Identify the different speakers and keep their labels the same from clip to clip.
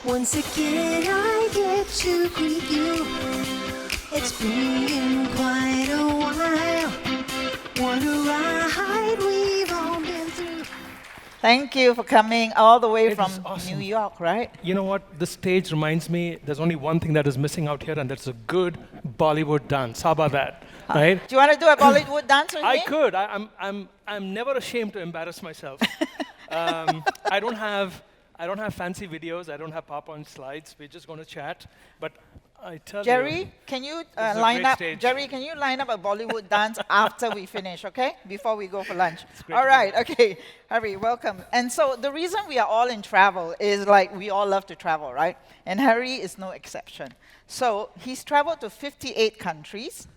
Speaker 1: Once again, I get to greet you. It's been quite a while. What a ride we've all been through.
Speaker 2: Thank you for coming all the way
Speaker 3: It
Speaker 2: from
Speaker 3: is awesome.
Speaker 2: New York, right?
Speaker 3: You know what? This stage reminds me there's only one thing that is missing out here, and that's a good Bollywood dance. How about that? Right?
Speaker 2: Do you want to do a Bollywood dance with
Speaker 3: I
Speaker 2: me?
Speaker 3: could. I'm never ashamed to embarrass myself. I don't have fancy videos. I don't have PowerPoint slides. We're just going to chat. But I tell you,
Speaker 2: Jerry, can you
Speaker 3: is a
Speaker 2: line
Speaker 3: great
Speaker 2: up?
Speaker 3: stage.
Speaker 2: Jerry, can you line up a Bollywood dance after we finish, okay? Before we go for lunch.
Speaker 3: great
Speaker 2: All
Speaker 3: to be
Speaker 2: right, okay. Harry, welcome. And so the reason we are all in travel is like we all love to travel, right? And Harry is no exception. So he's traveled to 58 countries.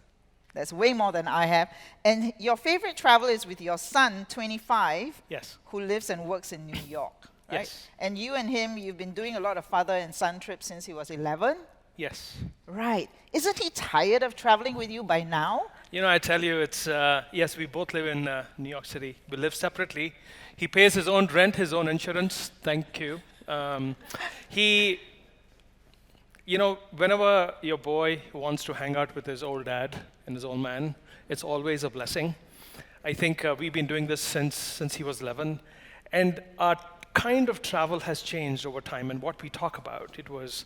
Speaker 2: That's way more than I have. And your favorite travel is with your son, 25,
Speaker 3: Yes.
Speaker 2: who lives and works in New York, right?
Speaker 3: Yes.
Speaker 2: And you and him, you've been doing a lot of father and son trips since he was 11.
Speaker 3: Yes.
Speaker 2: Right. Isn't he tired of traveling with you by now?
Speaker 3: You know, I tell you, it's yes. We both live in New York City. We live separately. He pays his own rent, his own insurance. Thank you. He, you know, whenever your boy wants to hang out with his old dad and his old man, it's always a blessing. I think we've been doing this since he was 11, and our kind of travel has changed over time. And what we talk about, it was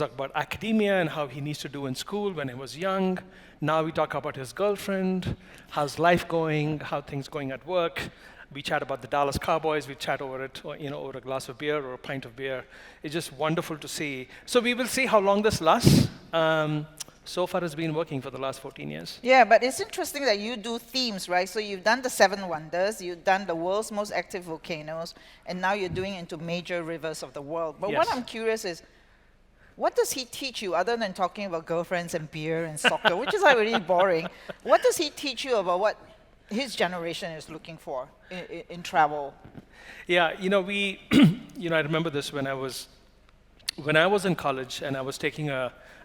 Speaker 3: about academia and how he needs to do in school when he was young. Now we talk about his girlfriend, how's life going, how things going at work. We chat about the Dallas Cowboys. We chat over it, over a glass of beer or a pint of beer. It's just wonderful to see. So we will see how long this lasts. So far, it's been working for the last 14 years.
Speaker 2: Yeah, but it's interesting that you do themes, right? So you've done the Seven Wonders, you've done the world's most active volcanoes, and now you're doing into major rivers of the world. But what
Speaker 3: Yes.
Speaker 2: I'm curious is, what does he teach you other than talking about girlfriends and beer and soccer, which is like really boring? What does he teach you about what his generation is looking for in travel?
Speaker 3: Yeah, I remember this when I was in college and I was taking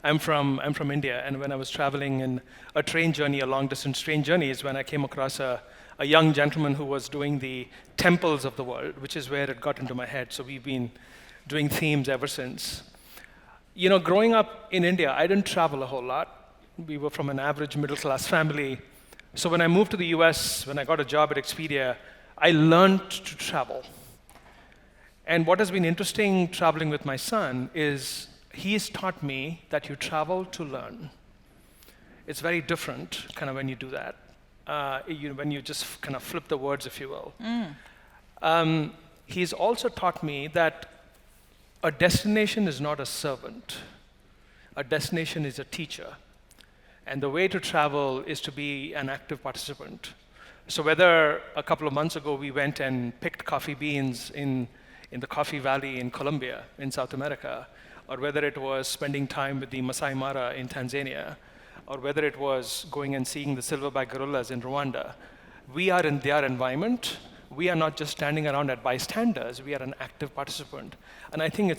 Speaker 3: I'm from India, and when I was traveling in a train journey, a long distance train journey, is when I came across a young gentleman who was doing the temples of the world, which is where it got into my head. So we've been doing themes ever since. You know, growing up in India, I didn't travel a whole lot. We were from an average middle class family. So when I moved to the US, when I got a job at Expedia, I learned to travel. And what has been interesting traveling with my son is he's taught me that you travel to learn. It's very different kind of when you do that, when you just kind of flip the words, if you will. He's also taught me that a destination is not a servant. A destination is a teacher. And the way to travel is to be an active participant. So whether a couple of months ago we went and picked coffee beans in the Coffee Valley in Colombia, in South America, or whether it was spending time with the Masai Mara in Tanzania, or whether it was going and seeing the silverback gorillas in Rwanda, we are in their environment. We are not just standing around as bystanders, we are an active participant. And I think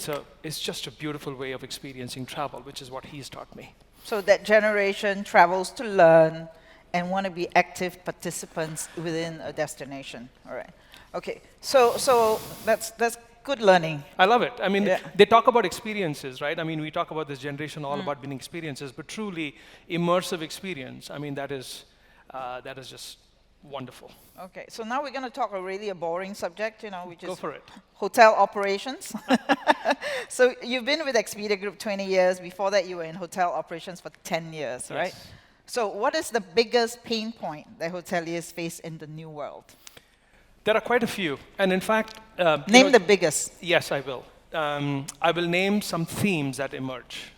Speaker 3: it's just a beautiful way of experiencing travel, which is what he's taught me.
Speaker 2: So that generation travels to learn and want to be active participants within a destination. All right. Okay. So that's good learning.
Speaker 3: I love it. I mean,
Speaker 2: Yeah.
Speaker 3: they talk about experiences, right? I mean, we talk about this generation all about being experiences, but truly immersive experience. I mean, that is just wonderful.
Speaker 2: Okay. So now we're going to talk a boring subject, which
Speaker 3: Go
Speaker 2: is
Speaker 3: for it.
Speaker 2: hotel operations. So you've been with Expedia Group 20 years. Before that, you were in hotel operations for 10 years, right?
Speaker 3: Yes.
Speaker 2: So what is the biggest pain point that hoteliers face in the new world?
Speaker 3: There are quite a few. And in fact,
Speaker 2: Name the biggest.
Speaker 3: Yes, I will. I will name some themes that emerge.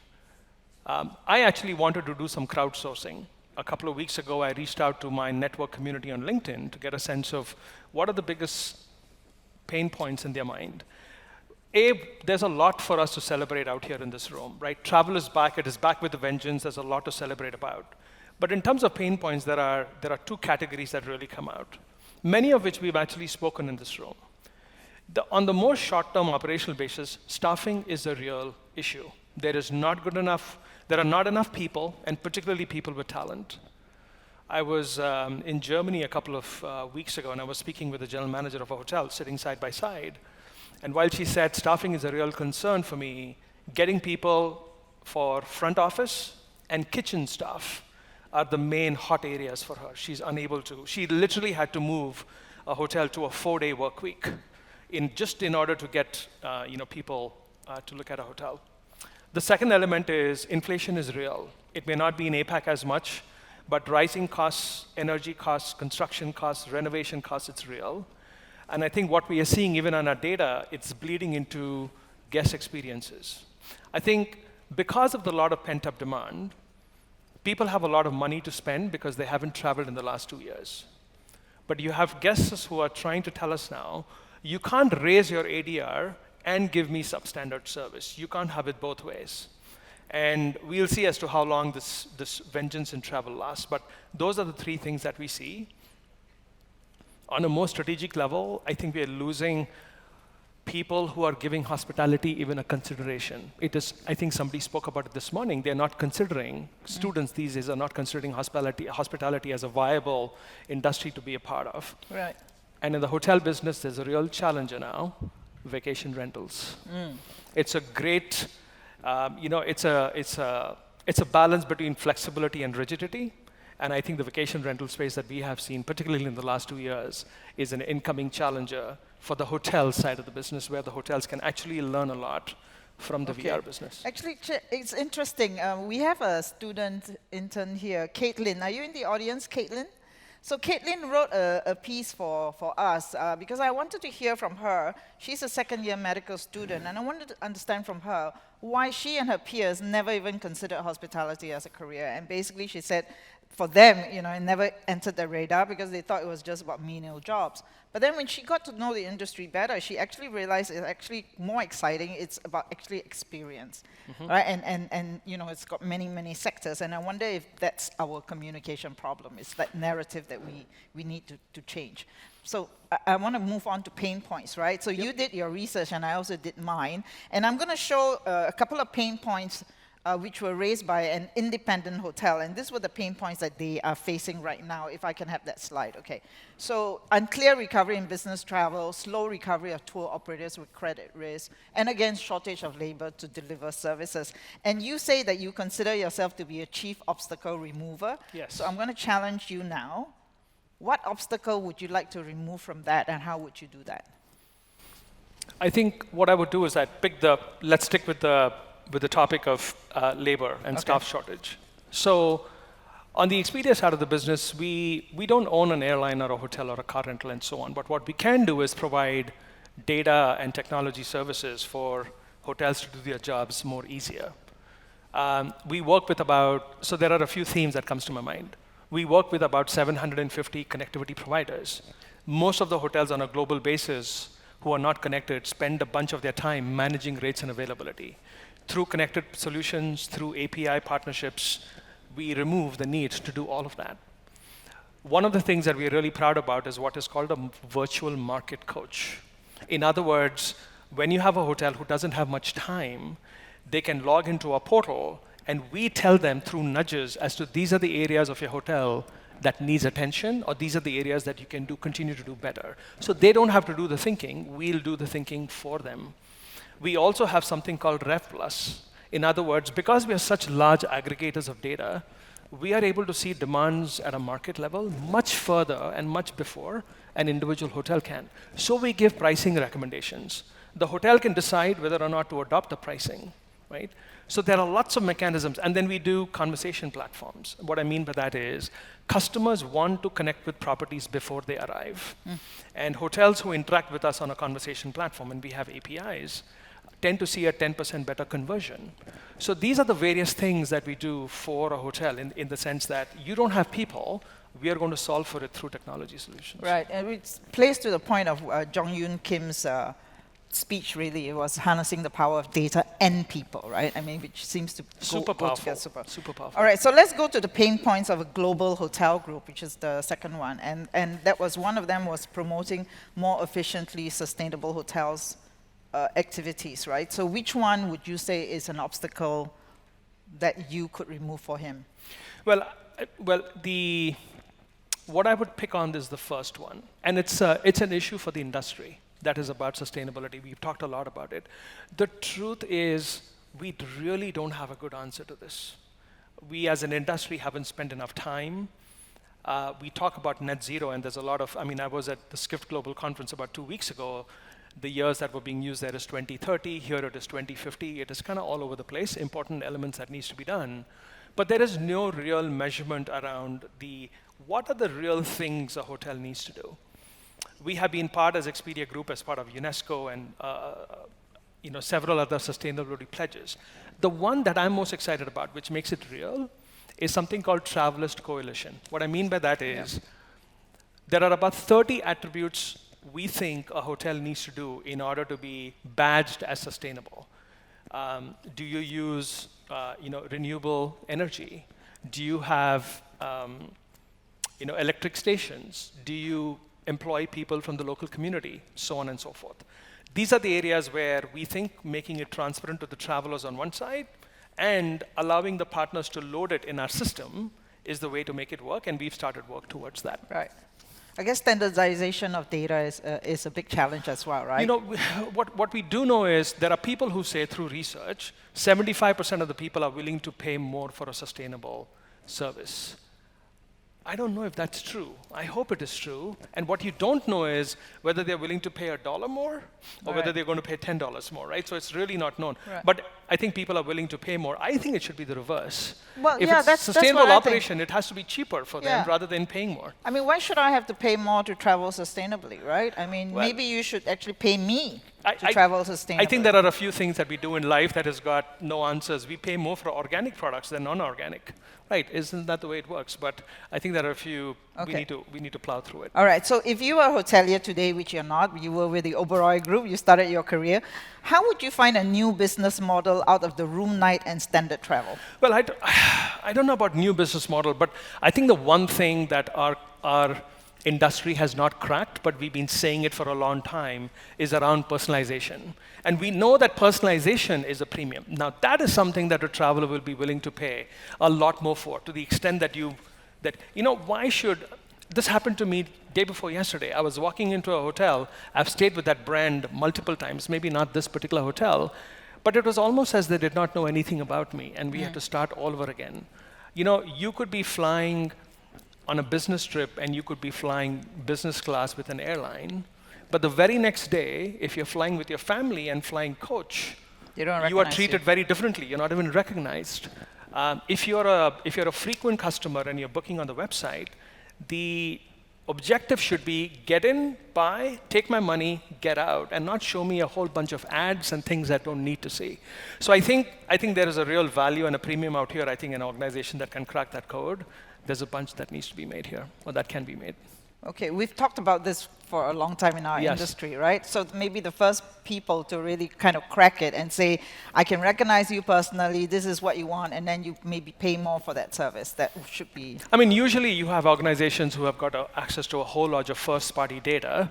Speaker 3: I actually wanted to do some crowdsourcing. A couple of weeks ago, I reached out to my network community on LinkedIn to get a sense of what are the biggest pain points in their mind. There's a lot for us to celebrate out here in this room, right? Travel is back. It is back with a vengeance. There's a lot to celebrate about. But in terms of pain points, there are two categories that really come out, many of which we've actually spoken in this room. On the more short-term operational basis, staffing is a real issue. There are not enough people, and particularly people with talent. I was in Germany a couple of weeks ago, and I was speaking with the general manager of a hotel, sitting side by side. And while she said staffing is a real concern for me, getting people for front office and kitchen staff are the main hot areas for her. She's unable to. She literally had to move a hotel to a 4-day work week in order to get people to look at a hotel. The second element is inflation is real. It may not be in APAC as much, but rising costs, energy costs, construction costs, renovation costs, it's real. And I think what we are seeing even on our data, it's bleeding into guest experiences. I think because of the lot of pent-up demand, people have a lot of money to spend because they haven't traveled in the last 2 years. But you have guests who are trying to tell us now, you can't raise your ADR and give me substandard service. You can't have it both ways. And we'll see as to how long this vengeance in travel lasts. But those are the three things that we see. On a more strategic level, I think we are losing people who are giving hospitality even a consideration. It is, I think somebody spoke about it this morning, they're not considering, students these days are not considering hospitality as a viable industry to be a part of.
Speaker 2: Right.
Speaker 3: And in the hotel business, there's a real challenger now, vacation rentals. It's a great, it's a balance between flexibility and rigidity. And I think the vacation rental space that we have seen, particularly in the last 2 years, is an incoming challenger for the hotel side of the business, where the hotels can actually learn a lot from the VR business.
Speaker 2: Actually, it's interesting. We have a student intern here, Caitlin. Are you in the audience, Caitlin? So Caitlin wrote a piece for us because I wanted to hear from her. She's a second-year medical student, and I wanted to understand from her why she and her peers never even considered hospitality as a career. And basically, she said, for them, it never entered their radar because they thought it was just about menial jobs. But then when she got to know the industry better, she actually realized it's actually more exciting. It's about actually experience, right? And it's got many, many sectors. And I wonder if that's our communication problem. It's that narrative that we need to change. So I want to move on to pain points, right? So you did your research, and I also did mine. And I'm going to show a couple of pain points which were raised by an independent hotel. And these were the pain points that they are facing right now, if I can have that slide. Okay. So unclear recovery in business travel, slow recovery of tour operators with credit risk, and again, shortage of labor to deliver services. And you say that you consider yourself to be a chief obstacle remover.
Speaker 3: Yes.
Speaker 2: So I'm going to challenge you now. What obstacle would you like to remove from that, and how would you do that?
Speaker 3: I think what I would do is let's stick with the topic of labor and staff shortage. So on the Expedia side of the business, we don't own an airline or a hotel or a car rental and so on, but what we can do is provide data and technology services for hotels to do their jobs more easier. We work with so there are a few themes that comes to my mind. We work with about 750 connectivity providers. Most of the hotels on a global basis who are not connected spend a bunch of their time managing rates and availability. Through connected solutions, through API partnerships, we remove the need to do all of that. One of the things that we're really proud about is what is called a virtual market coach. In other words, when you have a hotel who doesn't have much time, they can log into our portal, and we tell them through nudges as to these are the areas of your hotel that needs attention, or these are the areas that you can continue to do better. So they don't have to do the thinking, we'll do the thinking for them. We also have something called Rev Plus. In other words, because we are such large aggregators of data, we are able to see demands at a market level much further and much before an individual hotel can. So we give pricing recommendations. The hotel can decide whether or not to adopt the pricing, right? So there are lots of mechanisms. And then we do conversation platforms. What I mean by that is customers want to connect with properties before they arrive. And hotels who interact with us on a conversation platform, and we have APIs, tend to see a 10% better conversion. So these are the various things that we do for a hotel in the sense that you don't have people, we are going to solve for it through technology solutions.
Speaker 2: Right, and it plays to the point of Jong Yoon Kim's speech, really. It was harnessing the power of data and people, right? I mean, which seems to
Speaker 3: Super
Speaker 2: go
Speaker 3: powerful.
Speaker 2: together.
Speaker 3: Super powerful.
Speaker 2: All right, so let's go to the pain points of a global hotel group, which is the second one. And that was one of them was promoting more efficiently sustainable hotels activities, right? So which one would you say is an obstacle that you could remove for him?
Speaker 3: Well, what I would pick on is the first one, and it's an issue for the industry. that is about sustainability. We've talked a lot about it. The truth is, we really don't have a good answer to this. We as an industry haven't spent enough time. We talk about net zero, and there's a lot of, I was at the Skift Global Conference about 2 weeks ago. The years that were being used there is 2030, here it is 2050. It is kind of all over the place, important elements that needs to be done. But there is no real measurement around what are the real things a hotel needs to do. We have been part as Expedia Group, as part of UNESCO and several other sustainability pledges. The one that I'm most excited about, which makes it real, is something called Travelist Coalition. What I mean by that is, there are about 30 attributes we think a hotel needs to do in order to be badged as sustainable. Do you use renewable energy? Do you have electric stations? Do you employ people from the local community? So on and so forth. These are the areas where we think making it transparent to the travelers on one side and allowing the partners to load it in our system is the way to make it work, and we've started work towards that.
Speaker 2: Right. I guess standardization of data is a big challenge as well, right?
Speaker 3: What we do know is there are people who say through research, 75% of the people are willing to pay more for a sustainable service. I don't know if that's true. I hope it is true. And what you don't know is whether they're willing to pay $1 more or whether they're going to pay $10 more, right? So it's really not known.
Speaker 2: Right.
Speaker 3: But I think people are willing to pay more. I think it should be the reverse.
Speaker 2: Well,
Speaker 3: if
Speaker 2: yeah,
Speaker 3: it's
Speaker 2: that's
Speaker 3: sustainable
Speaker 2: what I think.
Speaker 3: operation, it has to be cheaper for them rather than paying more.
Speaker 2: I mean, why should I have to pay more to travel sustainably, right? I mean,
Speaker 3: Well,
Speaker 2: maybe you should actually pay me to travel sustainably.
Speaker 3: I think there are a few things that we do in life that has got no answers. We pay more for organic products than non-organic, right? Isn't that the way it works? But I think there are a few we need to plow through it.
Speaker 2: All right, so if you were a hotelier today, which you're not, you were with the Oberoi Group, you started your career, how would you find a new business model out of the room night and standard travel?
Speaker 3: Well, I don't know about new business model, but I think the one thing that our industry has not cracked, but we've been saying it for a long time, is around personalization. And we know that personalization is a premium. Now, that is something that a traveler will be willing to pay a lot more for, to the extent that why should, this happened to me day before yesterday. I was walking into a hotel. I've stayed with that brand multiple times, maybe not this particular hotel, but it was almost as they did not know anything about me, and we had to start all over again. You could be flying on a business trip, and you could be flying business class with an airline, but the very next day, if you're flying with your family and flying coach, you are treated very differently. You're not even recognized. If you're a frequent customer and you're booking on the website, the objective should be get in, buy, take my money, get out, and not show me a whole bunch of ads and things I don't need to see. So I think there is a real value and a premium out here. I think an organization that can crack that code, there's a bunch that needs to be made here, or that can be made.
Speaker 2: Okay, we've talked about this for a long time in our industry, right? So maybe the first people to really kind of crack it and say, I can recognize you personally, this is what you want, and then you maybe pay more for that service. That should be...
Speaker 3: I mean, usually you have organizations who have got access to a whole lot of first-party data,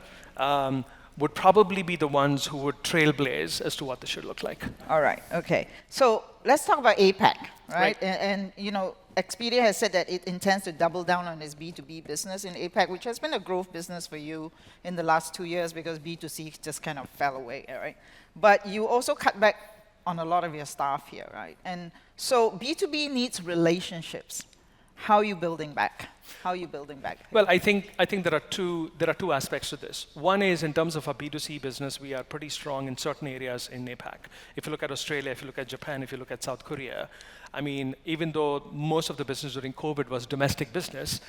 Speaker 3: would probably be the ones who would trailblaze as to what this should look like.
Speaker 2: All right, okay. So let's talk about APAC, right? And Expedia has said that it intends to double down on its B2B business in APAC, which has been a growth business for you in the last 2 years because B2C just kind of fell away, right? But you also cut back on a lot of your staff here, right? And so B2B needs relationships. How are you building back? How are you building back?
Speaker 3: Well, I think there are two aspects to this. One is in terms of our B2C business, we are pretty strong in certain areas in APAC. If you look at Australia, if you look at Japan, if you look at South Korea, I mean, even though most of the business during COVID was domestic business,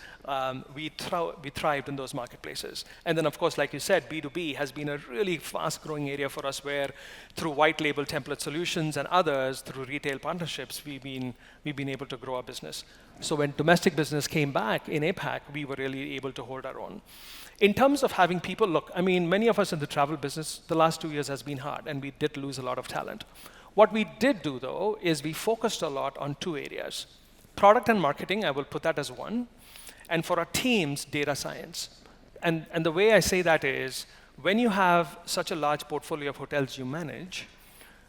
Speaker 3: we thrived in those marketplaces. And then, of course, like you said, B2B has been a really fast-growing area for us where through white label template solutions and others, through retail partnerships, we've been able to grow our business. So when domestic business came back in APAC, we were really able to hold our own. In terms of having people, look, I mean, many of us in the travel business, the last 2 years has been hard, and we did lose a lot of talent. What we did do, though, is we focused a lot on 2 areas. Product and marketing, I will put that as one, and for our teams, data science. And the way I say that is, when you have such a large portfolio of hotels you manage,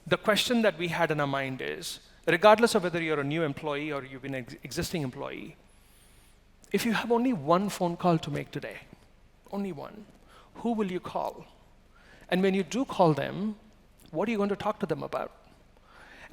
Speaker 3: the question that we had in our mind is, regardless of whether you're a new employee or you've been an existing employee, if you have only one phone call to make today, only one, who will you call? And when you do call them, what are you going to talk to them about?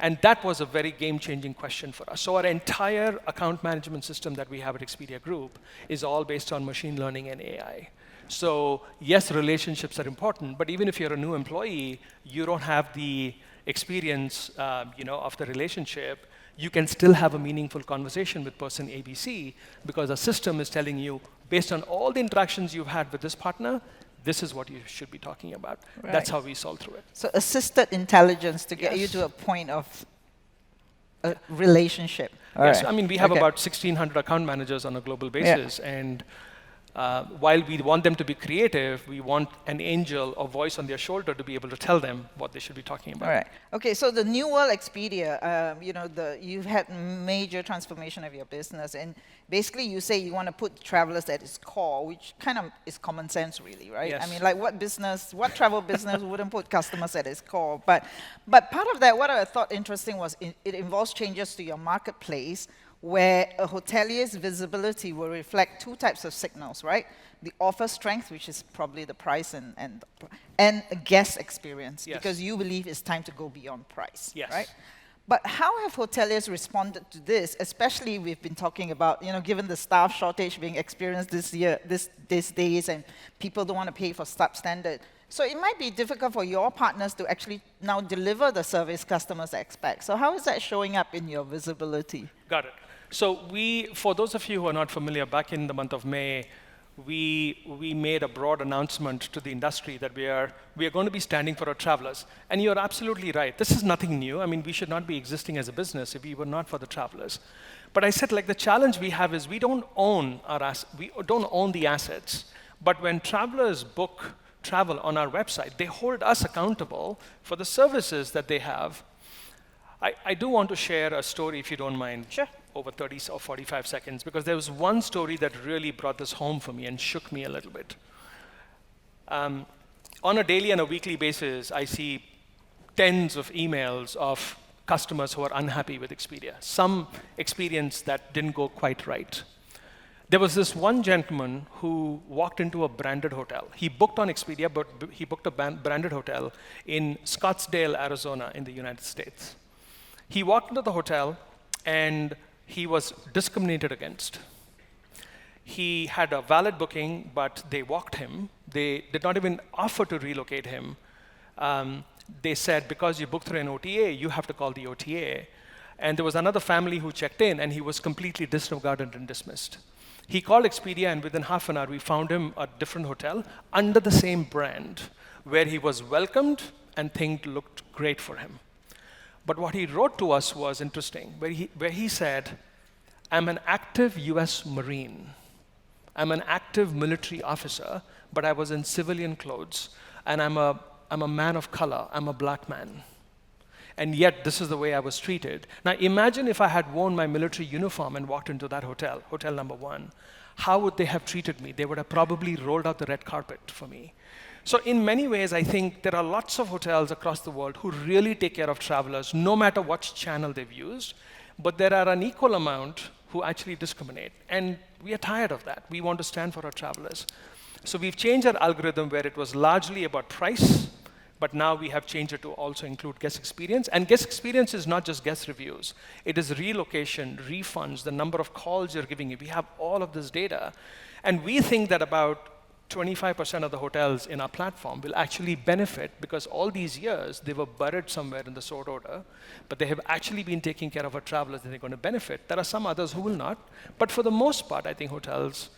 Speaker 3: And that was a very game-changing question for us. So our entire account management system that we have at Expedia Group is all based on machine learning and AI. So yes, relationships are important, but even if you're a new employee, you don't have the experience of the relationship, you can still have a meaningful conversation with person ABC because the system is telling you, based on all the interactions you've had with this partner, this is what you should be talking about.
Speaker 2: Right.
Speaker 3: That's how we solve through it.
Speaker 2: So assisted intelligence to get you
Speaker 3: Yes.
Speaker 2: to a point of a relationship. All
Speaker 3: Yes,
Speaker 2: right.
Speaker 3: I mean, we have
Speaker 2: Okay.
Speaker 3: about 1,600 account managers on a global basis, and while we want them to be creative, we want an angel or voice on their shoulder to be able to tell them what they should be talking about.
Speaker 2: All right. Okay, so the New World Expedia, you've had major transformation of your business, and basically you say you want to put travelers at its core, which kind of is common sense, really, right?
Speaker 3: Yes.
Speaker 2: I mean, like what travel business wouldn't put customers at its core? But part of that, what I thought interesting was it involves changes to your marketplace, where a hotelier's visibility will reflect two types of signals, right? The offer strength, which is probably the price, and a guest experience,
Speaker 3: Yes.
Speaker 2: because you believe it's time to go beyond price,
Speaker 3: Yes.
Speaker 2: right? But how have hoteliers responded to this? Especially, we've been talking about, given the staff shortage being experienced these days, and people don't want to pay for substandard. So it might be difficult for your partners to actually now deliver the service customers expect. So how is that showing up in your visibility?
Speaker 3: Got it. So for those of you who are not familiar, back in the month of May, we made a broad announcement to the industry that we are going to be standing for our travelers. And you're absolutely right. This is nothing new. I mean, we should not be existing as a business if we were not for the travelers. But I said, the challenge we have is we don't own the assets. But when travelers book travel on our website, they hold us accountable for the services that they have. I do want to share a story, if you don't mind.
Speaker 2: Sure.
Speaker 3: Over 30 or 45 seconds, because there was one story that really brought this home for me and shook me a little bit. On a daily and a weekly basis, I see tens of emails of customers who are unhappy with Expedia, some experience that didn't go quite right. There was this one gentleman who walked into a branded hotel. He booked on Expedia, but he booked a branded hotel in Scottsdale, Arizona, in the United States. He walked into the hotel, and he was discriminated against. He had a valid booking, but they walked him. They did not even offer to relocate him. They said, because you booked through an OTA, you have to call the OTA. And there was another family who checked in, and he was completely disregarded and dismissed. He called Expedia, and within half an hour, we found him a different hotel under the same brand, where he was welcomed and things looked great for him. But what he wrote to us was interesting, where he said, I'm an active US Marine. I'm an active military officer, but I was in civilian clothes, and I'm a man of color. I'm a black man. And yet, this is the way I was treated. Now, imagine if I had worn my military uniform and walked into that hotel, hotel number 1. How would they have treated me? They would have probably rolled out the red carpet for me. So in many ways, I think there are lots of hotels across the world who really take care of travelers, no matter what channel they've used. But there are an equal amount who actually discriminate. And we are tired of that. We want to stand for our travelers. So we've changed our algorithm where it was largely about price, but now we have changed it to also include guest experience. And guest experience is not just guest reviews. It is relocation, refunds, the number of calls you're giving. We have all of this data. And we think that about 25% of the hotels in our platform will actually benefit because all these years they were buried somewhere in the sort order, but they have actually been taking care of our travelers and they're going to benefit. There are some others who will not, but for the most part, I think hotels,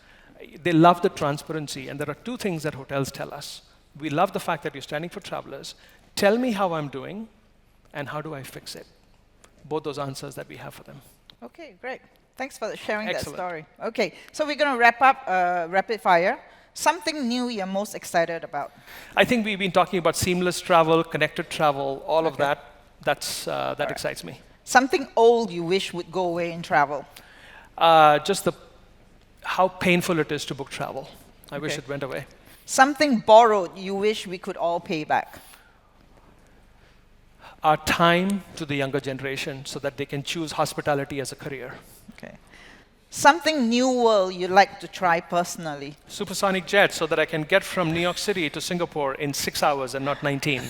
Speaker 3: they love the transparency, and there are two things that hotels tell us. We love the fact that you're standing for travelers. Tell me how I'm doing, and how do I fix it? Both those answers that we have for them.
Speaker 2: Okay, great. Thanks for sharing
Speaker 3: Excellent.
Speaker 2: that story. Okay, so we're going to wrap up rapid fire. Something new you're most excited about?
Speaker 3: I think we've been talking about seamless travel, connected travel, all of that. That excites me.
Speaker 2: Something old you wish would go away in travel?
Speaker 3: Just how painful it is to book travel. I wish
Speaker 2: Okay.
Speaker 3: it went away.
Speaker 2: Something borrowed you wish we could all pay back?
Speaker 3: Our time to the younger generation so that they can choose hospitality as a career.
Speaker 2: Okay. something new world you'd like to try personally?
Speaker 3: Supersonic jet so that I can get from New York City to Singapore in 6 hours and not 19.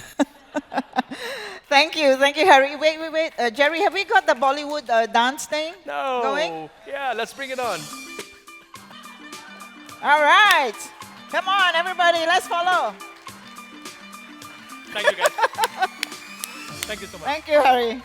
Speaker 2: Thank you, Harry. Wait. Jerry, have we got the Bollywood dance thing
Speaker 3: No.
Speaker 2: going?
Speaker 3: Yeah, let's bring it on.
Speaker 2: All right. Come on, everybody, let's follow.
Speaker 3: Thank you, guys. Thank you so much.
Speaker 2: Thank you, Harry.